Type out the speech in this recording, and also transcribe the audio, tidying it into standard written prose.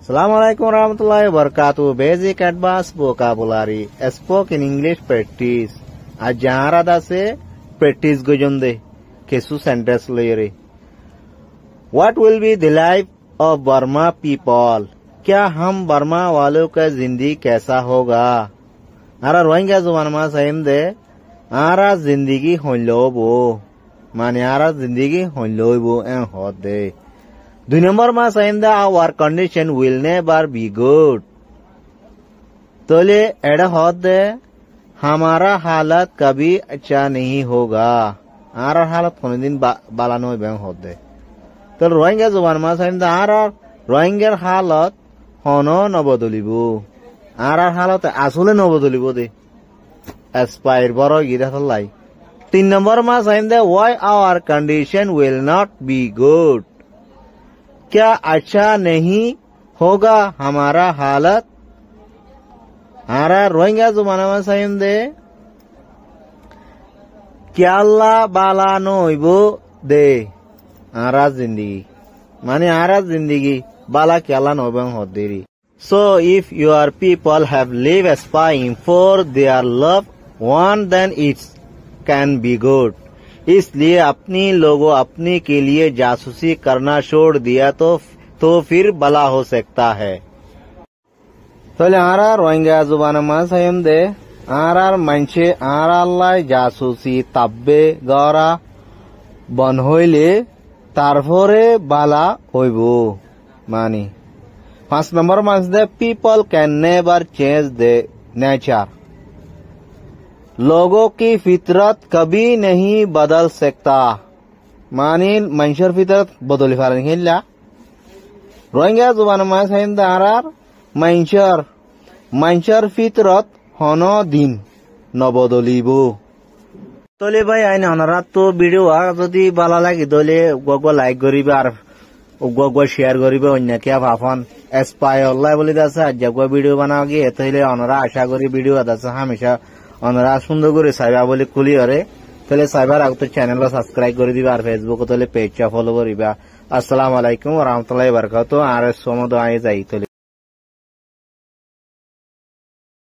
Assalamualaikum warahmatullahi wabarakatuh. Basic advanced vocabulary. Spoke in English practice. आज जहाँ रहा से practice गुजंदे केसु sentence ले रे. What will be the life of Burma people? क्या हम बर्मा वालों का जिंदगी कैसा होगा? आरा रोहिंग्या जुबान में सही दे. आरा जिंदगी होलोबो. माने आरा जिंदगी होलोबो एं होत दे. 2 नंबर में सही दे. Our condition will never be good. तो ले एड़ा होत दे. हमारा हालत कभी अच्छा नहीं होगा. आरा हालत कोने दिन बाला नोय बें होत दे. तो रोहिंग्या जुबान में सही दे. आरा रोहिंग्या हालत होनो नबदलिबो. आरा हालत आसुले नबदलिबो दे. एस्पायर बरो गिरा लाई. 3 नंबर में सही दे. Why our condition will not be good? क्या अच्छा नहीं होगा हमारा हालत? आरा रोहिंग्या जुबान में सही दे. क्या अल्लाह बाला नोइबो दे. आरा जिंदगी माने आरा जिंदगी बाला क्या अल्लाह नोइबो होत देरी. So if your people have lived spying for their loved one, then it can be good. इसलिए अपनी लोगों अपनी के लिए जासूसी करना छोड़ दिया तो फिर भला हो सकता है. तो आरा रोहिंग्या जुबान में सही दे. आरा मंचे आरा लाई जासूसी तब्बे गौरा बन होइले तारफोरे बाला होइबो मानी. 5 नंबर में दे. People can never change the nature. लोगों की फितरत कभी नहीं बदल सकता. मानी मंशर फितरत बदली फारन हिल्ला. रोहिंग्या जुबान में सही दे. आरा मंशर फितरत होनो दिन नबदलिबो. तले भाई आइन हनरा तो वीडियो যদি ভালো লাগে দলে গগো লাইক করিবে আর গগো শেয়ার করিবে. অন্য কি ভাফন এসপাই আল্লাহ বলি দাসা জগো ভিডিও বানাও গিয়ে তাইলে অনরা আশা করি ভিডিও দাসা হামেশা অনরা সুন্দর করে সাইবা বলে খুলি আরে তাহলে সাইবার আগে তো চ্যানেল সাবস্ক্রাইব করে দিবা আর ফেসবুক তাহলে পেজটা ফলো করিবা. আসসালামু আলাইকুম ওয়া রাহমাতুল্লাহি ওয়া বারাকাতুহু. আর সময় আই যাই